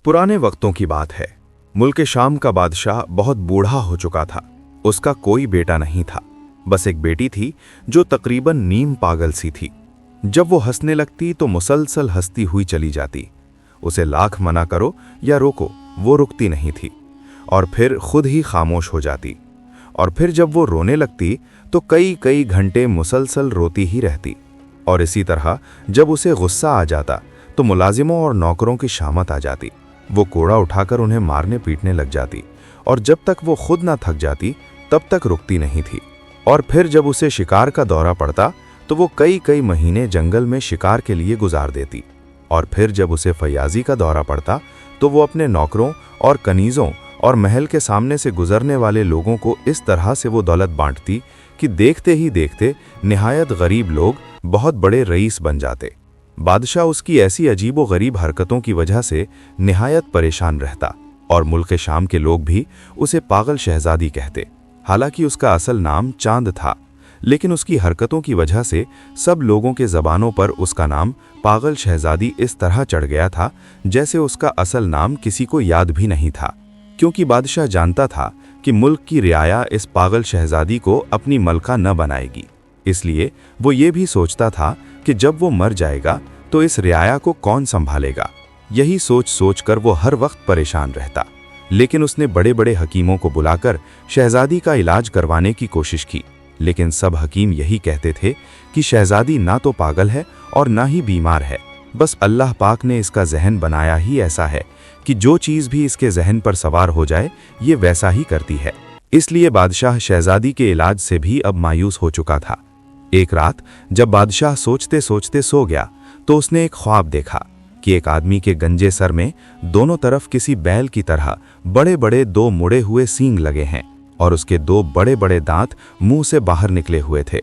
पुराने वक्तों की बात है। मुल्क शाम का बादशाह बहुत बूढ़ा हो चुका था। उसका कोई बेटा नहीं था, बस एक बेटी थी जो तकरीबन नीम पागल सी थी। जब वो हंसने लगती तो मुसलसल हंसती हुई चली जाती। उसे लाख मना करो या रोको, वो रुकती नहीं थी और फिर खुद ही खामोश हो जाती। और फिर जब वो रोने लगती तो कई कई घंटे मुसलसल रोती ही रहती। और इसी तरह जब उसे गुस्सा आ जाता तो मुलाजिमों और नौकरों की शामत आ जाती। वो कोड़ा उठाकर उन्हें मारने पीटने लग जाती और जब तक वो खुद ना थक जाती तब तक रुकती नहीं थी। और फिर जब उसे शिकार का दौरा पड़ता तो वो कई कई महीने जंगल में शिकार के लिए गुजार देती। और फिर जब उसे फयाजी का दौरा पड़ता तो वो अपने नौकरों और कनीज़ों और महल के सामने से गुजरने वाले लोगों को इस तरह से वो दौलत बांटती कि देखते ही देखते निहायत गरीब लोग बहुत बड़े रईस बन जाते। बादशाह उसकी ऐसी अजीबो गरीब हरकतों की वजह से निहायत परेशान रहता और मुल्क शाम के लोग भी उसे पागल शहजादी कहते। हालांकि उसका असल नाम चांद था, लेकिन उसकी हरकतों की वजह से सब लोगों के ज़बानों पर उसका नाम पागल शहजादी इस तरह चढ़ गया था जैसे उसका असल नाम किसी को याद भी नहीं था। क्योंकि बादशाह जानता था कि मुल्क की रियाया इस पागल शहजादी को अपनी मलका न बनाएगी, इसलिए वो ये भी सोचता था कि जब वो मर जाएगा तो इस रियाया को कौन संभालेगा। यही सोच सोच कर वो हर वक्त परेशान रहता। लेकिन उसने बड़े बड़े हकीमों को बुलाकर शहजादी का इलाज करवाने की कोशिश की, लेकिन सब हकीम यही कहते थे कि शहजादी ना तो पागल है और ना ही बीमार है, बस अल्लाह पाक ने इसका जहन बनाया ही ऐसा है कि जो चीज़ भी इसके जहन पर सवार हो जाए ये वैसा ही करती है। इसलिए बादशाह शहजादी के इलाज से भी अब मायूस हो चुका था। एक रात जब बादशाह सोचते सोचते सो गया तो उसने एक ख्वाब देखा कि एक आदमी के गंजे सर में दोनों तरफ किसी बैल की तरह बड़े बड़े दो मुड़े हुए सींग लगे हैं और उसके दो बड़े बड़े दांत मुंह से बाहर निकले हुए थे।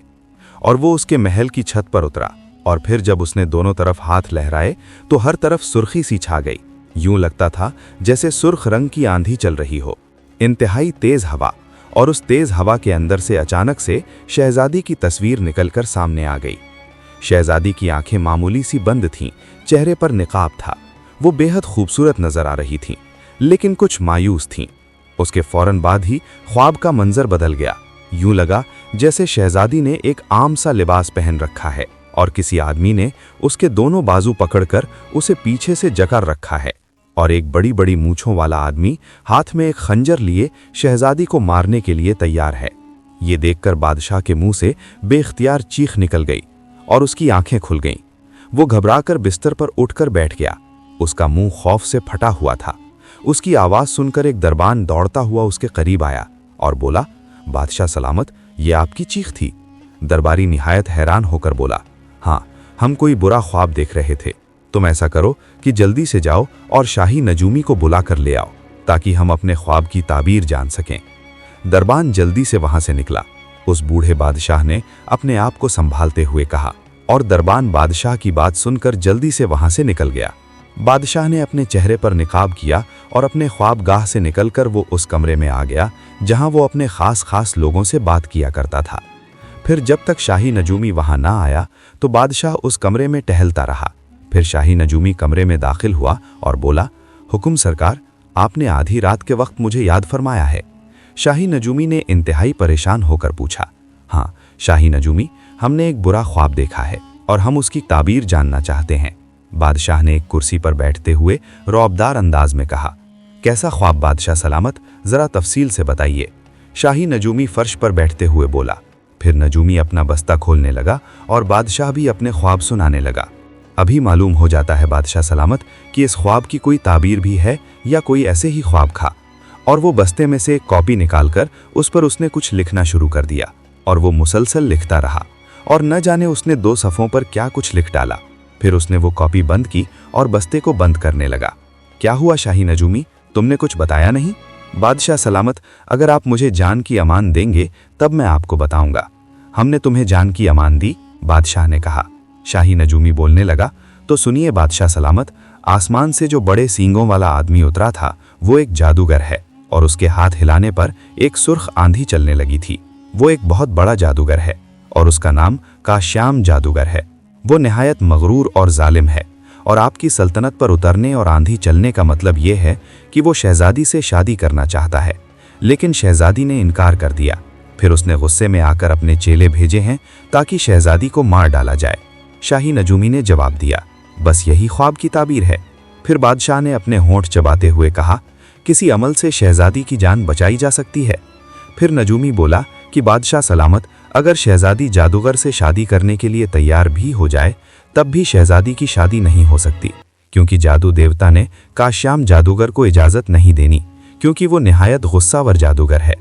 और वो उसके महल की छत पर उतरा और फिर जब उसने दोनों तरफ हाथ लहराए तो हर तरफ सुर्खी सी छा गई। यूं लगता था जैसे सुर्ख रंग की आंधी चल रही हो, इंतहाई तेज हवा। और उस तेज हवा के अंदर से अचानक से शहजादी की तस्वीर निकलकर सामने आ गई। शहजादी की आंखें मामूली सी बंद थीं, चेहरे पर निकाब था। वो बेहद खूबसूरत नजर आ रही थीं, लेकिन कुछ मायूस थीं। उसके फौरन बाद ही ख्वाब का मंजर बदल गया। यूं लगा जैसे शहजादी ने एक आम सा लिबास पहन रखा है और किसी आदमी ने उसके दोनों बाजू पकड़कर उसे पीछे से जकड़ रखा है और एक बड़ी बड़ी मूंछों वाला आदमी हाथ में एक खंजर लिए शहजादी को मारने के लिए तैयार है। ये देखकर बादशाह के मुंह से बेख्तियार चीख निकल गई और उसकी आंखें खुल गईं। वो घबराकर बिस्तर पर उठकर बैठ गया। उसका मुंह खौफ से फटा हुआ था। उसकी आवाज सुनकर एक दरबान दौड़ता हुआ उसके करीब आया और बोला, बादशाह सलामत, ये आपकी चीख थी। दरबारी निहायत हैरान होकर बोला, हाँ, हम कोई बुरा ख्वाब देख रहे थे। तुम ऐसा करो कि जल्दी से जाओ और शाही नजूमी को बुला कर ले आओ ताकि हम अपने ख्वाब की ताबीर जान सकें। दरबान जल्दी से वहां से निकला। उस बूढ़े बादशाह ने अपने आप को संभालते हुए कहा और दरबान बादशाह की बात सुनकर जल्दी से वहां से निकल गया। बादशाह ने अपने चेहरे पर निकाब किया और अपने ख्वाबगाह से निकलकर वो उस कमरे में आ गया जहां वो अपने खास लोगों से बात किया करता था। फिर जब तक शाही नजूमी वहां ना आया तो बादशाह उस कमरे में टहलता रहा। फिर शाही नजूमी कमरे में दाखिल हुआ और बोला, हुकुम सरकार, आपने आधी रात के वक्त मुझे याद फरमाया है। शाही नजूमी ने इंतहाई परेशान होकर पूछा, हाँ शाही नजूमी, हमने एक बुरा ख्वाब देखा है और हम उसकी ताबीर जानना चाहते हैं। बादशाह ने एक कुर्सी पर बैठते हुए रौबदार अंदाज में कहा, कैसा ख्वाब बादशाह सलामत, जरा तफसील से बताइए। शाही नजूमी फर्श पर बैठते हुए बोला। फिर नजूमी अपना बस्ता खोलने लगा और बादशाह भी अपने ख्वाब सुनाने लगा। अभी मालूम हो जाता है बादशाह सलामत कि इस ख्वाब की कोई ताबीर भी है या कोई ऐसे ही ख्वाब खा। और वो बस्ते में से एक कॉपी निकालकर उस पर उसने कुछ लिखना शुरू कर दिया और वो मुसलसल लिखता रहा और न जाने उसने 2 सफ़ों पर क्या कुछ लिख डाला। फिर उसने वो कॉपी बंद की और बस्ते को बंद करने लगा। क्या हुआ शाही नजूमी, तुमने कुछ बताया नहीं? बादशाह सलामत, अगर आप मुझे जान की अमान देंगे तब मैं आपको बताऊंगा। हमने तुम्हें जान की अमान दी, बादशाह ने कहा। शाही नजूमी बोलने लगा, तो सुनिए बादशाह सलामत, आसमान से जो बड़े सींगों वाला आदमी उतरा था वो एक जादूगर है और उसके हाथ हिलाने पर एक सुर्ख आंधी चलने लगी थी। वो एक बहुत बड़ा जादूगर है और उसका नाम काश्याम जादूगर है। वो निहायत मगरूर और जालिम है और आपकी सल्तनत पर उतरने और आंधी चलने का मतलब यह है कि वो शहजादी से शादी करना चाहता है। लेकिन शहजादी ने इनकार कर दिया। फिर उसने गुस्से में आकर अपने चेले भेजे हैं ताकि शहजादी को मार डाला जाए। शाही नजूमी ने जवाब दिया, बस यही ख्वाब की ताबीर है। फिर बादशाह ने अपने होंठ चबाते हुए कहा, किसी अमल से शहजादी की जान बचाई जा सकती है। फिर नजूमी बोला कि बादशाह सलामत, अगर शहजादी जादूगर से शादी करने के लिए तैयार भी हो जाए तब भी शहजादी की शादी नहीं हो सकती, क्योंकि जादू देवता ने काश्याम जादूगर को इजाज़त नहीं देनी, क्योंकि वो निहायत गुस्सावर जादूगर है।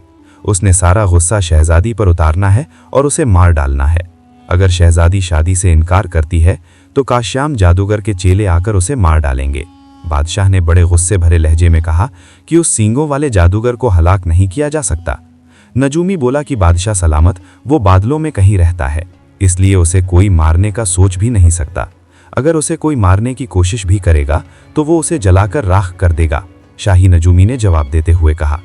उसने सारा गुस्सा शहजादी पर उतारना है और उसे मार डालना है। अगर शहजादी शादी से इनकार करती है तो काश्याम जादूगर के चेले आकर उसे मार डालेंगे। बादशाह ने बड़े गुस्से भरे लहजे में कहा कि उस सींगों वाले जादूगर को हलाक नहीं किया जा सकता। नजूमी बोला कि बादशाह सलामत, वो बादलों में कहीं रहता है, इसलिए उसे कोई मारने का सोच भी नहीं सकता। अगर उसे कोई मारने की कोशिश भी करेगा तो वो उसे जलाकर राख कर देगा। शाही नजूमी ने जवाब देते हुए कहा।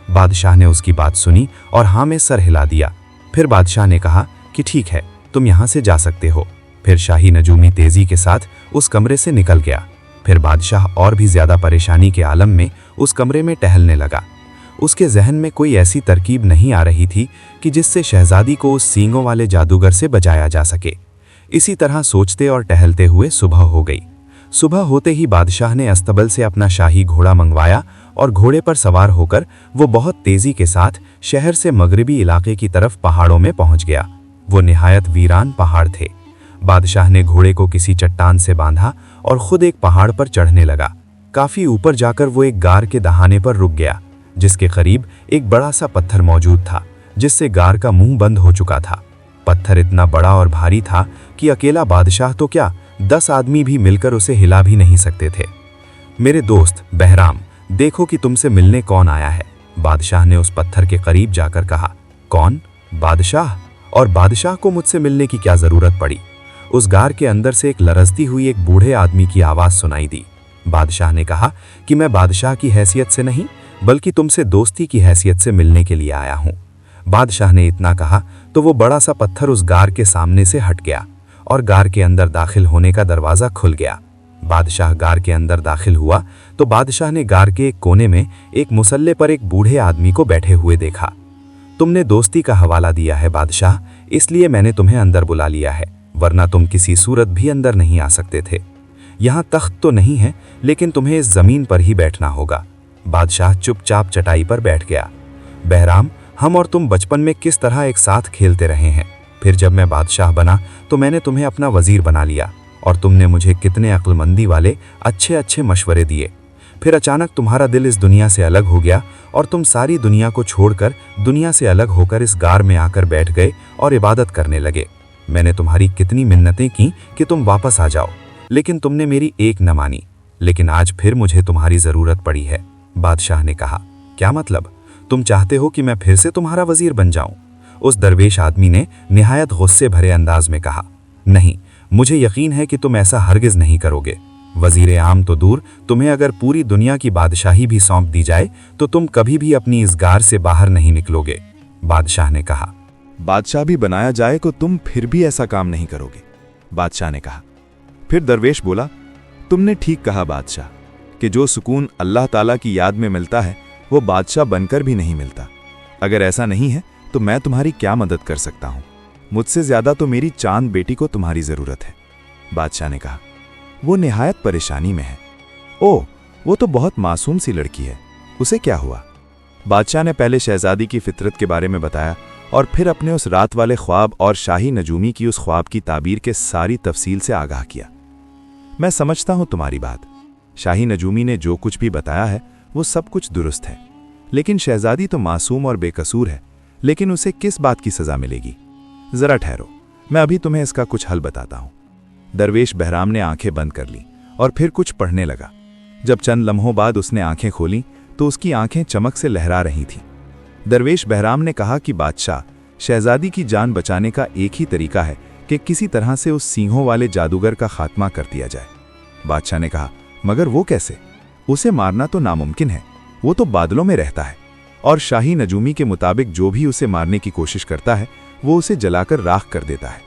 बादशाह ने उसकी बात सुनी और हाँ में सर हिला दिया। फिर बादशाह ने कहा कि ठीक है, तुम यहाँ से जा सकते हो। फिर शाही नजूमी तेजी के साथ उस कमरे से निकल गया। फिर बादशाह और भी ज्यादा परेशानी के आलम में उस कमरे में टहलने लगा। उसके जहन में कोई ऐसी तरकीब नहीं आ रही थी कि जिससे शहजादी को उस सींगों वाले जादूगर से बचाया जा सके। इसी तरह सोचते और टहलते हुए सुबह हो गई। सुबह होते ही बादशाह ने अस्तबल से अपना शाही घोड़ा मंगवाया और घोड़े पर सवार होकर वो बहुत तेजी के साथ शहर से मगरिबी इलाके की तरफ पहाड़ों में पहुंच गया। वो निहायत वीरान पहाड़ थे। बादशाह ने घोड़े को किसी चट्टान से बांधा और खुद एक पहाड़ पर चढ़ने लगा। काफी ऊपर जाकर वो एक गार के दहाने पर रुक गया, जिसके करीब एक बड़ा सा पत्थर मौजूद था, जिससे गार का मुंह बंद हो चुका था। पत्थर इतना बड़ा और भारी था कि अकेला बादशाह तो क्या 10 आदमी भी मिलकर उसे हिला भी नहीं सकते थे। मेरे दोस्त बहराम, देखो कि तुमसे मिलने कौन आया है, बादशाह ने उस पत्थर के करीब जाकर कहा। कौन? बादशाह? और बादशाह को मुझसे मिलने की क्या जरूरत पड़ी? उस गार के अंदर से एक लरजती हुई एक बूढ़े आदमी की आवाज सुनाई दी। बादशाह ने कहा कि मैं बादशाह की हैसियत से नहीं बल्कि तुमसे दोस्ती की हैसियत से मिलने के लिए आया हूं। बादशाह ने इतना कहा तो वो बड़ा सा पत्थर उस गार के सामने से हट गया और गार के अंदर दाखिल होने का दरवाजा खुल गया। बादशाह गार के अंदर दाखिल हुआ तो बादशाह ने गार के एक कोने में एक मुसल्ले पर एक बूढ़े आदमी को बैठे हुए देखा। तुमने दोस्ती का हवाला दिया है बादशाह, इसलिए मैंने तुम्हें अंदर बुला लिया है, वरना तुम किसी सूरत भी अंदर नहीं आ सकते थे। यहाँ तख्त तो नहीं है, लेकिन तुम्हें इस जमीन पर ही बैठना होगा। बादशाह चुपचाप चटाई पर बैठ गया। बहराम, हम और तुम बचपन में किस तरह एक साथ खेलते रहे हैं। फिर जब मैं बादशाह बना तो मैंने तुम्हें अपना वजीर बना लिया और तुमने मुझे कितने अक्लमंदी वाले अच्छे अच्छे मशवरे दिए। फिर अचानक तुम्हारा दिल इस दुनिया से अलग हो गया और तुम सारी दुनिया को छोड़कर दुनिया से अलग होकर इस गार में आकर बैठ गए और इबादत करने लगे। मैंने तुम्हारी कितनी मिन्नतें की कि तुम वापस आ जाओ, लेकिन तुमने मेरी एक न मानी। लेकिन आज फिर मुझे तुम्हारी जरूरत पड़ी है। बादशाह ने कहा, क्या मतलब? तुम चाहते हो कि मैं फिर से तुम्हारा वजीर बन जाऊं? उस दरवेश आदमी ने निहायत गुस्से भरे अंदाज में कहा, नहीं, मुझे यकीन है कि तुम ऐसा हरगिज नहीं करोगे। वजीर आम तो दूर, तुम्हें अगर पूरी दुनिया की बादशाही भी सौंप दी जाए तो तुम कभी भी अपनी इस गार से बाहर नहीं निकलोगे। बादशाह ने कहा, बादशाह भी बनाया जाए तो तुम फिर भी ऐसा काम नहीं करोगे, बादशाह ने कहा। फिर दरवेश बोला, तुमने ठीक कहा बादशाह, कि जो सुकून अल्लाह ताला की याद में मिलता है वो बादशाह बनकर भी नहीं मिलता। अगर ऐसा नहीं है तो मैं तुम्हारी क्या मदद कर सकता हूं? मुझसे ज्यादा तो मेरी चांद बेटी को तुम्हारी जरूरत है। बादशाह ने कहा, वो निहायत परेशानी में है। ओह, वो तो बहुत मासूम सी लड़की है, उसे क्या हुआ? बादशाह ने पहले शहजादी की फितरत के बारे में बताया और फिर अपने उस रात वाले ख्वाब और शाही नजूमी की उस ख्वाब की ताबीर के सारी तफसील से आगाह किया। मैं समझता हूं तुम्हारी बात। शाही नजूमी ने जो कुछ भी बताया है वो सब कुछ दुरुस्त है, लेकिन शहजादी तो मासूम और बेकसूर है, लेकिन उसे किस बात की सजा मिलेगी? जरा ठहरो, मैं अभी तुम्हें इसका कुछ हल बताता हूं। दरवेश बहराम ने आंखें बंद कर ली और फिर कुछ पढ़ने लगा। जब चंद लम्हों बाद उसने आंखें खोली तो उसकी आंखें चमक से लहरा रही थीं। दरवेश बहराम ने कहा कि बादशाह, शहजादी की जान बचाने का एक ही तरीका है कि किसी तरह से उस सींगों वाले जादूगर का खात्मा कर दिया जाए। बादशाह ने कहा, मगर वो कैसे? उसे मारना तो नामुमकिन है, वो तो बादलों में रहता है और शाही नजूमी के मुताबिक जो भी उसे मारने की कोशिश करता है वो उसे जलाकर राख कर देता है।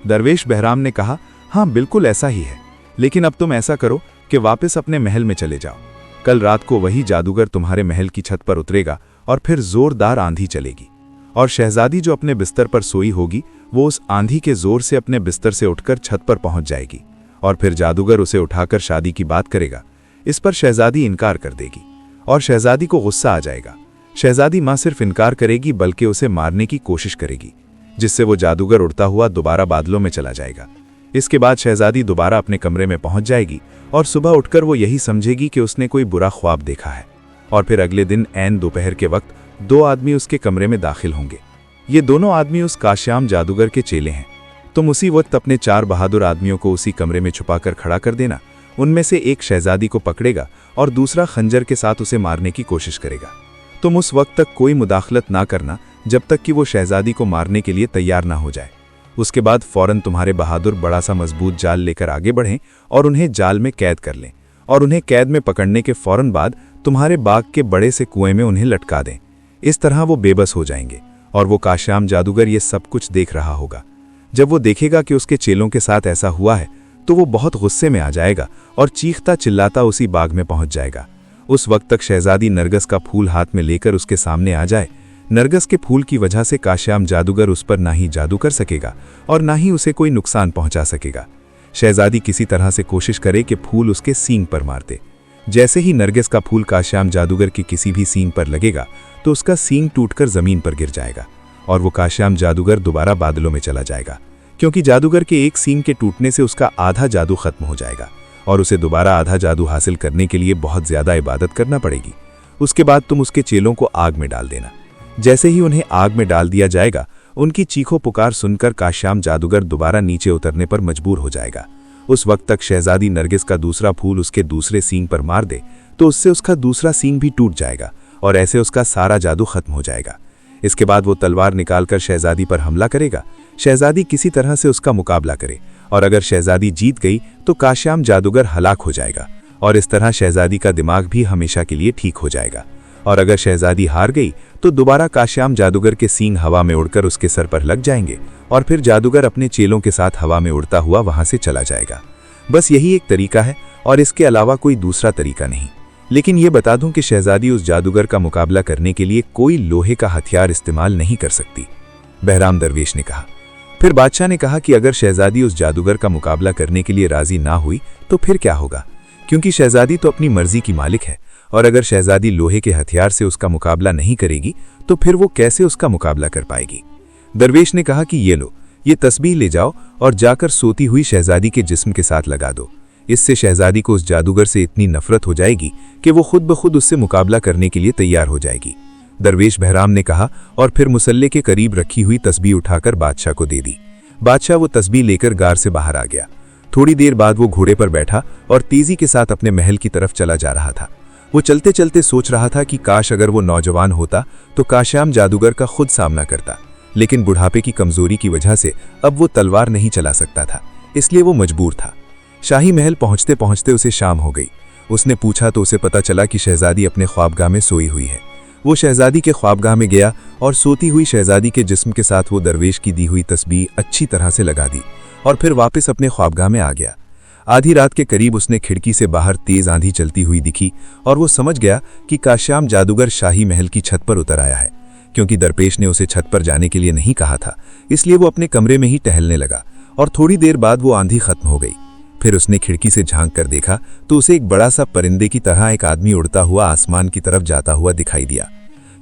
दरवेश बहराम ने कहा, हाँ बिल्कुल ऐसा ही है, लेकिन अब तुम ऐसा करो कि वापस अपने महल में चले जाओ। कल रात को वही जादूगर तुम्हारे महल की छत पर उतरेगा और फिर जोरदार आंधी चलेगी, और शहजादी जो अपने बिस्तर पर सोई होगी वो उस आंधी के जोर से अपने बिस्तर से उठकर छत पर पहुंच जाएगी, और फिर जादूगर उसे उठाकर शादी की बात करेगा। इस पर शहजादी इनकार कर देगी और शहजादी को गुस्सा आ जाएगा। शहजादी मां सिर्फ इनकार करेगी बल्कि उसे मारने की कोशिश करेगी, जिससे वो जादूगर उड़ता हुआ दोबारा बादलों में चला जाएगा। इसके बाद शहजादी दोबारा अपने कमरे में पहुंच जाएगी और सुबह उठकर वो यही समझेगी कि उसने कोई बुरा ख्वाब देखा है। और फिर अगले दिन ऐन दोपहर के वक्त 2 आदमी उसके कमरे में दाखिल होंगे। ये दोनों आदमी उस काश्याम जादूगर के चेले हैं। तुम उसी वक्त अपने 4 बहादुर आदमियों को उसी कमरे में छुपाकर खड़ा कर देना। उनमें से एक शहजादी को पकड़ेगा और दूसरा खंजर के साथ उसे मारने की कोशिश करेगा। तुम उस वक्त तक कोई मुदाखलत ना करना जब तक कि वो शहजादी को मारने के लिए तैयार ना हो जाए। उसके बाद फौरन तुम्हारे बहादुर बड़ा सा मजबूत जाल लेकर आगे बढ़ें और उन्हें जाल में कैद कर लें, और उन्हें कैद में पकड़ने के फौरन बाद तुम्हारे बाग के बड़े से कुएं में उन्हें लटका दें। इस तरह वो बेबस हो जाएंगे और वो काश्याम जादूगर ये सब कुछ देख रहा होगा। जब वो देखेगा कि उसके चेलों के साथ ऐसा हुआ है तो वो बहुत गुस्से में आ जाएगा और चीखता चिल्लाता उसी बाग में पहुंच जाएगा। उस वक्त तक शहजादी नरगिस का फूल हाथ में लेकर उसके सामने आ जाए। नरगिस के फूल की वजह से काश्याम जादूगर उस पर ना ही जादू कर सकेगा और ना ही उसे कोई नुकसान पहुंचा सकेगा। शहजादी किसी तरह से कोशिश करे कि फूल उसके सींग पर मार दे। जैसे ही नरगिस का फूल काश्याम जादूगर की किसी भी सींग पर लगेगा तो उसका सींग टूटकर जमीन पर गिर जाएगा और वो काश्याम जादूगर दोबारा बादलों में चला जाएगा, क्योंकि जादूगर के एक सींग के टूटने से उसका आधा जादू खत्म हो जाएगा और उसे दोबारा आधा जादू हासिल करने के लिए बहुत ज्यादा इबादत करना पड़ेगी। उसके बाद तुम उसके चेलों को आग में डाल देना। जैसे ही उन्हें आग में डाल दिया जाएगा, उनकी चीखों पुकार सुनकर काश्याम जादूगर दोबारा नीचे उतरने पर मजबूर हो जाएगा। उस वक्त तक शहजादी नरगिस का दूसरा फूल उसके दूसरे सींग पर मार दे तो उससे उसका दूसरा सींग भी टूट जाएगा और ऐसे उसका सारा जादू खत्म हो जाएगा। इसके बाद वो तलवार निकालकर शहजादी पर हमला करेगा। शहजादी किसी तरह से उसका मुकाबला करे और अगर शहजादी जीत गई तो काश्याम जादूगर हलाक हो जाएगा और इस तरह शहजादी का दिमाग भी हमेशा के लिए ठीक हो जाएगा। और अगर शहजादी हार गई तो दोबारा काश्याम जादूगर के सींग हवा में उड़कर उसके सर पर लग जाएंगे और फिर जादूगर अपने चेलों के साथ हवा में उड़ता हुआ वहां से चला जाएगा। बस यही एक तरीका है और इसके अलावा कोई दूसरा तरीका नहीं। लेकिन ये बता दूं कि शहजादी उस जादूगर का मुकाबला करने के लिए कोई लोहे का हथियार इस्तेमाल नहीं कर सकती, बहराम दरवेश ने कहा। फिर बादशाह ने कहा कि अगर शहजादी उस जादूगर का मुकाबला करने के लिए राजी ना हुई तो फिर क्या होगा, क्योंकि शहजादी तो अपनी मर्जी की मालिक है और अगर शहजादी लोहे के हथियार से उसका मुकाबला नहीं करेगी तो फिर वो कैसे उसका मुकाबला कर पाएगी। दरवेश ने कहा कि ये लो, ये तस्बीह ले जाओ और जाकर सोती हुई शहजादी के जिस्म के साथ लगा दो। इससे शहजादी को उस जादूगर से इतनी नफरत हो जाएगी कि वो खुद ब खुद उससे मुकाबला करने के लिए तैयार हो जाएगी। दरवेश बहराम ने कहा और फिर मुसल्ले के करीब रखी हुई तस्बीह उठाकर बादशाह को दे दी। बादशाह वो तस्बीह लेकर गार से बाहर आ गया। थोड़ी देर बाद वो घोड़े पर बैठा और तेजी के साथ अपने महल की तरफ चला जा रहा था। वो चलते चलते सोच रहा था कि काश अगर वो नौजवान होता तो काश्याम जादूगर का खुद सामना करता, लेकिन बुढ़ापे की कमजोरी की वजह से अब वो तलवार नहीं चला सकता था, इसलिए वो मजबूर था। शाही महल पहुंचते पहुंचते उसे शाम हो गई। उसने पूछा तो उसे पता चला कि शहजादी अपने ख्वाबगाह में सोई हुई है। वो शहजादी के ख्वाबगाह में गया और सोती हुई शहजादी के जिस्म के साथ वो दरवेश की दी हुई तस्बीह अच्छी तरह से लगा दी और फिर वापस अपने ख्वाबगाह में आ गया। आधी रात के करीब उसने खिड़की से बाहर तेज आंधी चलती हुई दिखी और वो समझ गया कि काश्याम जादूगर शाही महल की छत पर उतर आया है। क्योंकि दरपेश ने उसे छत पर जाने के लिए नहीं कहा था, इसलिए वो अपने कमरे में ही टहलने लगा और थोड़ी देर बाद वो आंधी खत्म हो गई। फिर उसने खिड़की से झांक कर देखा तो उसे एक बड़ा सा परिंदे की तरह एक आदमी उड़ता हुआ आसमान की तरफ जाता हुआ दिखाई दिया।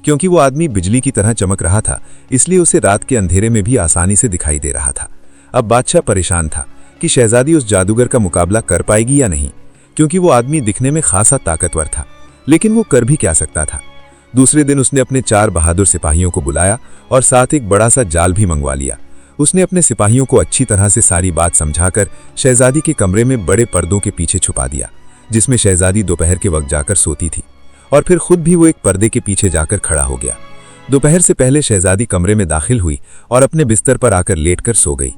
क्योंकि वो आदमी बिजली की तरह चमक रहा था, इसलिए उसे रात के अंधेरे में भी आसानी से दिखाई दे रहा था। अब बादशाह परेशान था कि शहजादी उस जादूगर का मुकाबला कर पाएगी या नहीं, क्योंकि वो आदमी दिखने में खासा ताकतवर था, लेकिन वो कर भी क्या सकता था। दूसरे दिन उसने अपने 4 बहादुर सिपाहियों को बुलाया और साथ एक बड़ा सा जाल भी मंगवा लिया। उसने अपने सिपाहियों को अच्छी तरह से सारी बात समझाकर शहजादी के कमरे में बड़े पर्दों के पीछे छुपा दिया, जिसमें शहजादी दोपहर के वक्त जाकर सोती थी, और फिर खुद भी वो एक पर्दे के पीछे जाकर खड़ा हो गया। दोपहर से पहले शहजादी कमरे में दाखिल हुई और अपने बिस्तर पर आकर लेटकर सो गई।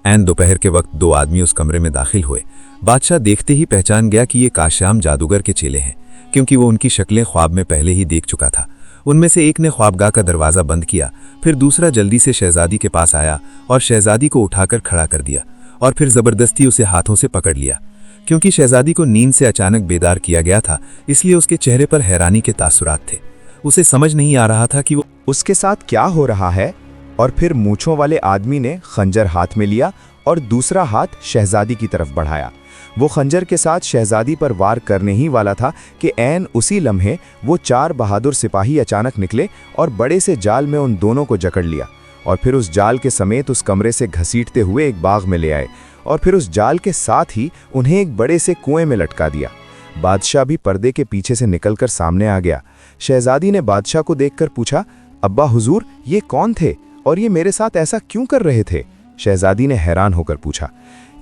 ऐन दोपहर के वक्त 2 आदमी उस कमरे में दाखिल हुए। बादशाह देखते ही पहचान गया कि ये काश्याम जादूगर के चेले हैं, क्योंकि वो उनकी शक्लें ख्वाब में पहले ही देख चुका था। उनमें से एक ने ख्वाबगाह का दरवाज़ा बंद किया, फिर दूसरा जल्दी से शहजादी के पास आया और शहजादी को उठाकर खड़ा कर दिया और फिर ज़बरदस्ती उसे हाथों से पकड़ लिया। क्योंकि शहजादी को नींद से अचानक बेदार किया गया था, इसलिए उसके चेहरे पर हैरानी के तासुरात थे। उसे समझ नहीं आ रहा था कि वो उसके साथ क्या हो रहा है। और फिर मूंछों वाले आदमी ने खंजर हाथ में लिया और दूसरा हाथ शहजादी की तरफ बढ़ाया। वो खंजर के साथ शहजादी पर वार करने ही वाला था कि ऐन उसी लम्हे वो 4 बहादुर सिपाही अचानक निकले और बड़े से जाल में उन दोनों को जकड़ लिया और फिर उस जाल के समेत उस कमरे से घसीटते हुए एक बाग में ले आए और फिर उस जाल के साथ ही उन्हें एक बड़े से कुएं में लटका दिया। बादशाह भी पर्दे के पीछे से निकलकर सामने आ गया। शहजादी ने बादशाह को देखकर पूछा, अब्बा हुजूर, ये कौन थे और ये मेरे साथ ऐसा क्यों कर रहे थे? शहजादी ने हैरान होकर पूछा।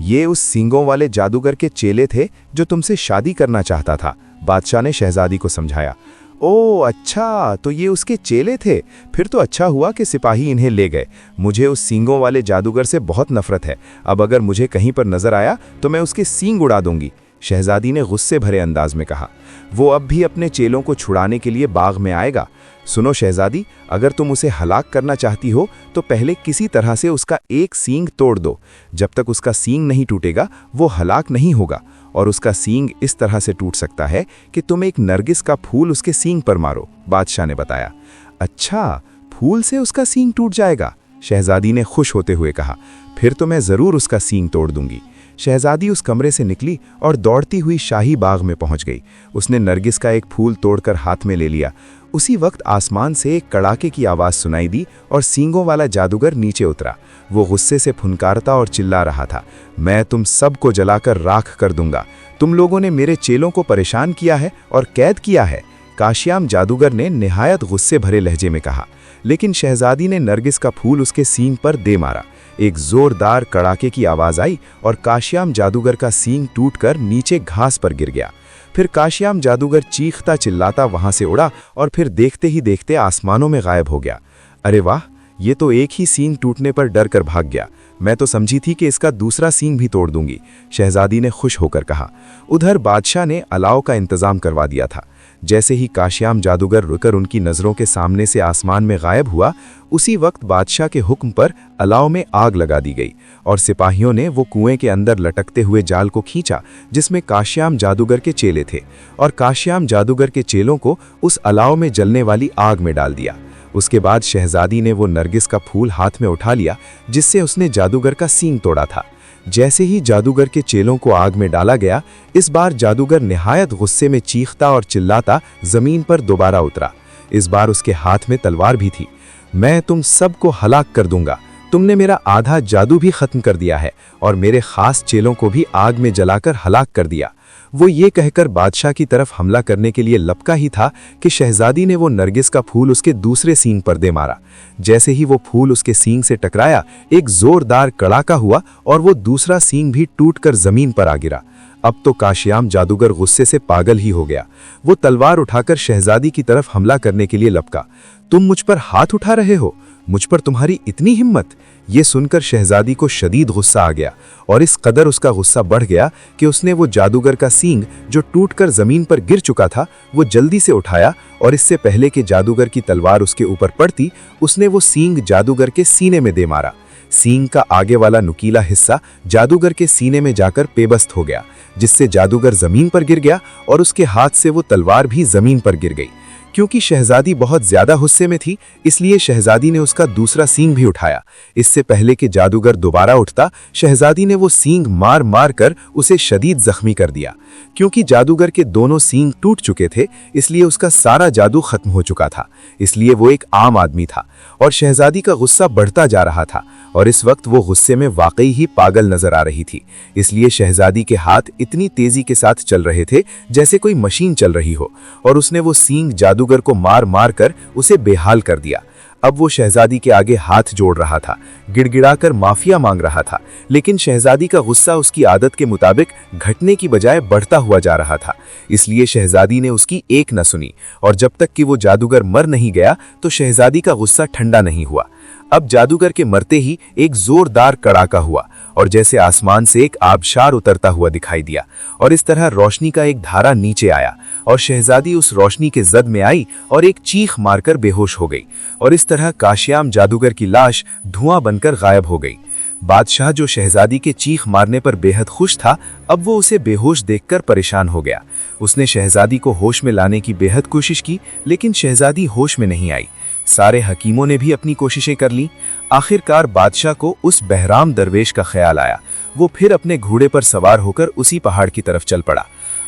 ये उस सींगों वाले जादूगर के चेले थे जो तुमसे शादी करना चाहता था, बादशाह ने शहजादी को समझाया। ओह अच्छा, तो ये उसके चेले थे। फिर तो अच्छा हुआ कि सिपाही इन्हें ले गए। मुझे उस सींगों वाले जादूगर से बहुत नफरत है। अब अगर मुझे कहीं पर नजर आया तो मैं उसके सींग उड़ा दूंगी, शहजादी ने गुस्से भरे अंदाज में कहा। वो अब भी अपने चेलों को छुड़ाने के लिए बाग में आएगा। सुनो शहजादी, अगर तुम उसे हलाक करना चाहती हो तो पहले किसी तरह से उसका एक सींग तोड़ दो। जब तक उसका सींग नहीं टूटेगा वो हलाक नहीं होगा, और उसका सींग इस तरह से टूट सकता है कि तुम एक नरगिस का फूल उसके सींग पर मारो, बादशाह ने बताया। अच्छा, फूल से उसका सींग टूट जाएगा, शहजादी ने खुश होते हुए कहा। फिर तो मैं जरूर उसका सींग तोड़ दूंगी। शहजादी उस कमरे से निकली और दौड़ती हुई शाही बाग में पहुंच गई। उसने नरगिस का एक फूल तोड़कर हाथ में ले लिया। उसी वक्त आसमान से एक कड़ाके की आवाज सुनाई दी और सींगों वाला जादूगर नीचे उतरा। वो गुस्से से फुनकारता और चिल्ला रहा था, मैं तुम सबको जलाकर राख कर दूंगा। तुम लोगों ने मेरे चेलों को परेशान किया है और कैद किया है, काशियाम जादूगर ने निहायत गुस्से भरे लहजे में कहा। लेकिन शहजादी ने नरगिस का फूल उसके सींग पर दे मारा। एक जोरदार कड़ाके की आवाज आई और काशियाम जादूगर का सींग टूटकर नीचे घास पर गिर गया। फिर काशियाम जादूगर चीखता चिल्लाता वहां से उड़ा और फिर देखते ही देखते आसमानों में गायब हो गया। अरे वाह, ये तो एक ही सींग टूटने पर डर कर भाग गया। मैं तो समझी थी कि इसका दूसरा सींग भी तोड़ दूंगी, शहजादी ने खुश होकर कहा। उधर बादशाह ने अलाव का इंतजाम करवा दिया था। जैसे ही काशियाम जादूगर रुकर उनकी नजरों के सामने से आसमान में गायब हुआ, उसी वक्त बादशाह के हुक्म पर अलाव में आग लगा दी गई और सिपाहियों ने वो कुएं के अंदर लटकते हुए जाल को खींचा जिसमें काशियाम जादूगर के चेले थे, और काशियाम जादूगर के चेलों को उस अलाव में जलने वाली आग में डाल दिया। उसके बाद शहजादी ने वो नरगिस का फूल हाथ में उठा लिया जिससे उसने जादूगर का सींग तोड़ा था। जैसे ही जादूगर के चेलों को आग में डाला गया, इस बार जादूगर निहायत गुस्से में चीखता और चिल्लाता जमीन पर दोबारा उतरा। इस बार उसके हाथ में तलवार भी थी। मैं तुम सबको हलाक कर दूंगा। तुमने मेरा आधा जादू भी खत्म कर दिया है और मेरे खास चेलों को भी आग में जलाकर हलाक कर दिया। वो ये कहकर बादशाह की तरफ हमला करने के लिए लपका ही था कि शहजादी ने वो नरगिस का फूल उसके दूसरे सींग पर दे मारा। जैसे ही वो फूल उसके सींग से टकराया, एक जोरदार कड़ाका हुआ और वो दूसरा सींग भी टूटकर जमीन पर आ गिरा। अब तो काशियाम जादूगर गुस्से से पागल ही हो गया। वो तलवार उठाकर शहजादी की तरफ हमला करने के लिए लपका। तुम मुझ पर हाथ उठा रहे हो? मुझ पर तुम्हारी इतनी हिम्मत? ये सुनकर शहजादी को शदीद गुस्सा आ गया और इस कदर उसका गुस्सा बढ़ गया कि उसने वो जादूगर का सींग जो टूटकर जमीन पर गिर चुका था वो जल्दी से उठाया और इससे पहले कि जादूगर की तलवार उसके ऊपर पड़ती, उसने वो सींग जादूगर के सीने में दे मारा। सींग का आगे वाला नुकीला हिस्सा जादूगर के सीने में जाकर पेबस्त हो गया, जिससे जादूगर जमीन पर गिर गया और उसके हाथ से वो तलवार भी जमीन पर गिर गई। क्योंकि शहजादी बहुत ज्यादा गुस्से में थी, इसलिए शहजादी ने उसका दूसरा सींग भी उठाया। इससे पहले कि जादूगर दोबारा उठता, शहजादी ने वो सींग मार मार कर उसे शदीद जख्मी कर दिया। क्योंकि जादूगर के दोनों सींग टूट चुके थे, इसलिए उसका सारा जादू खत्म हो चुका था। इसलिए वो एक आम आदमी था और शहजादी का गुस्सा बढ़ता जा रहा था और इस वक्त वो गुस्से में वाकई ही पागल नजर आ रही थी। इसलिए शहजादी के हाथ इतनी तेजी के साथ चल रहे थे जैसे कोई मशीन चल रही हो, और उसने वो सींग जादूगर को मार मार कर उसे बेहाल कर दिया। अब वो शहजादी के आगे हाथ जोड़ रहा था, गिड़गिड़ाकर माफिया मांग रहा था, लेकिन शहजादी का गुस्सा उसकी आदत के मुताबिक घटने की बजाय बढ़ता हुआ जा रहा था। इसलिए शहजादी ने उसकी एक न सुनी और जब तक कि वो जादूगर मर नहीं गया तो शहजादी का गुस्सा ठंडा नहीं हुआ। अब जादूगर के मरते ही एक जोरदार कड़ाका हुआ और जैसे आसमान से एक आबशार उतरता हुआ दिखाई दिया और इस तरह रोशनी का एक धारा नीचे आया और शहजादी उस रोशनी के जद में आई और एक चीख मारकर बेहोश हो गई और इस तरह काशियाम जादूगर की लाश धुआं बनकर गायब हो गई। बादशाह जो शहजादी के चीख मारने पर बेहद खुश था, अब वो उसे बेहोश देखकर परेशान हो गया। उसने शहजादी को होश में लाने की बेहद कोशिश की, लेकिन शहजादी होश में नहीं आई। सारे हकीमों ने भी अपनी कोशिशें कर लीं। आखिरकार बादशाह को उस बहराम दरवेश का ख्याल आया। वो फिर अपने घोड़े पर सवार होकर उसी पहाड़ की तरफ चल पड़ा।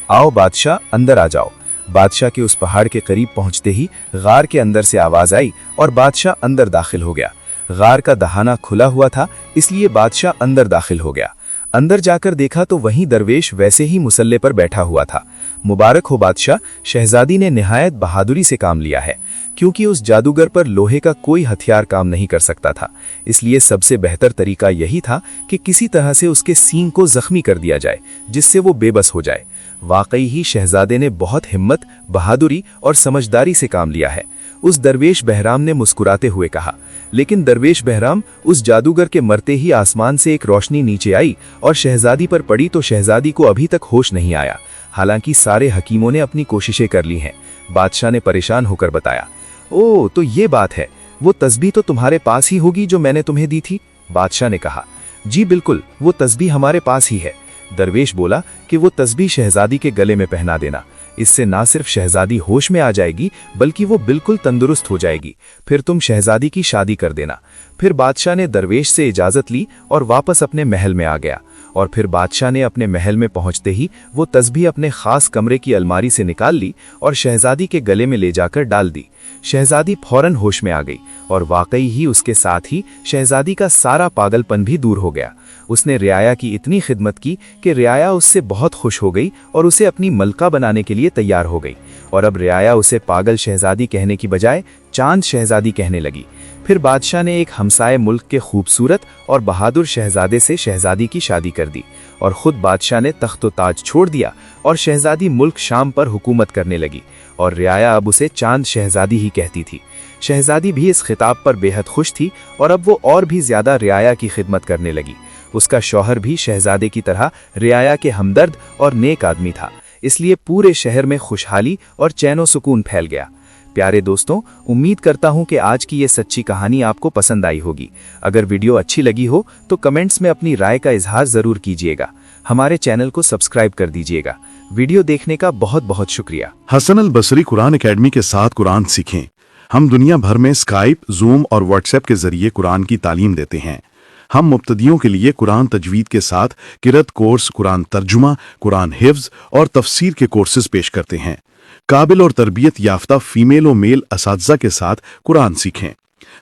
आओ बादशाह, अंदर आ जाओ। बादशाह के उस पहाड़ के करीब पहुंचते ही गार के अंदर से आवाज आई और बादशाह अंदर दाखिल हो गया। गार का दहाना खुला हुआ था, इसलिए बादशाह अंदर दाखिल हो गया। अंदर जाकर देखा तो वहीं दरवेश वैसे ही मुसल्ले पर बैठा हुआ था। मुबारक हो बादशाह, शहजादी ने निहायत बहादुरी से काम लिया है, क्योंकि उस जादूगर पर लोहे का कोई हथियार काम नहीं कर सकता था। इसलिए सबसे बेहतर तरीका यही था कि किसी तरह से उसके सींग को जख्मी कर दिया जाए, जिससे वो बेबस हो जाए। वाकई ही शहजादे ने बहुत हिम्मत, बहादुरी और समझदारी से काम लिया है, उस दरवेश बहराम ने मुस्कुराते हुए कहा। लेकिन दरवेश बहराम, उस जादूगर के मरते ही आसमान से एक रोशनी नीचे आई और शहजादी पर पड़ी तो शहजादी को अभी तक होश नहीं आया। हालांकि सारे हकीमों ने अपनी कोशिशें कर ली हैं। बादशाह ने परेशान होकर बताया, ओ तो ये बात है, वो तस्बीह तो तुम्हारे पास ही होगी जो मैंने तुम्हें दी थी। बादशाह ने कहा, जी बिल्कुल, वो तस्बीह हमारे पास ही है। दरवेश बोला कि वो तस्बीह शहजादी के गले में पहना देना। इससे ना सिर्फ शहजादी होश में आ जाएगी, बल्कि वो बिल्कुल तंदुरुस्त हो जाएगी। फिर तुम शहजादी की शादी कर देना। फिर बादशाह ने दरवेश से इजाजत ली और वापस अपने महल में आ गया। और फिर बादशाह ने अपने महल में पहुंचते ही वो तस्बीह अपने खास कमरे की अलमारी से निकाल ली और शहजादी के गले में ले जाकर डाल दी। शहजादी फौरन होश में आ गई और वाकई ही उसके साथ ही शहजादी का सारा पागलपन भी दूर हो गया। उसने रियाया की इतनी खिदमत की कि रियाया उससे बहुत खुश हो गई और उसे अपनी मलका बनाने के लिए तैयार हो गई। और अब रियाया उसे पागल शहजादी कहने की बजाय चांद शहजादी कहने लगी। फिर बादशाह ने एक हमसाए मुल्क के खूबसूरत और बहादुर शहजादे से शहजादी की शादी कर दी और खुद बादशाह ने तख्त ताज छोड़ दिया और शहजादी मुल्क शाम पर हुकूमत करने लगी और रियाया अब उसे चांद शहजादी ही कहती थी। शहजादी भी इस खिताब पर बेहद खुश थी और अब वो और भी ज्यादा रियाया की खिदमत करने लगी। उसका शौहर भी शहजादे की तरह रियाया के हमदर्द और नेक आदमी था, इसलिए पूरे शहर में खुशहाली और चैनो सुकून फैल गया। प्यारे दोस्तों, उम्मीद करता हूं कि आज की ये सच्ची कहानी आपको पसंद आई होगी। अगर वीडियो अच्छी लगी हो तो कमेंट्स में अपनी राय का इजहार जरूर कीजिएगा। हमारे चैनल को सब्सक्राइब कर दीजिएगा। वीडियो देखने का बहुत बहुत शुक्रिया। हसन अल बसरी कुरान एकेडमी के साथ कुरान सीखें। हम दुनिया भर में स्काइप, जूम और व्हाट्सएप के जरिए कुरान की तालीम देते हैं। हम मुब्तदियों के लिए कुरान तजवीद के साथ किरत कोर्स, कुरान तर्जुमा, कुरान हिफ्ज और तफसीर के कोर्सेज पेश करते हैं। काबिल और तरबियत याफ्ता फीमेल और मेल असातिज़ा के साथ कुरान सीखें।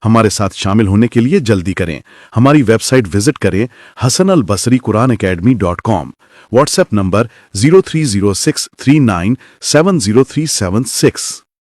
हमारे साथ शामिल होने के लिए जल्दी करें। हमारी वेबसाइट विजिट करें hasanalbasriquranacademy.com। WhatsApp number 030639703776।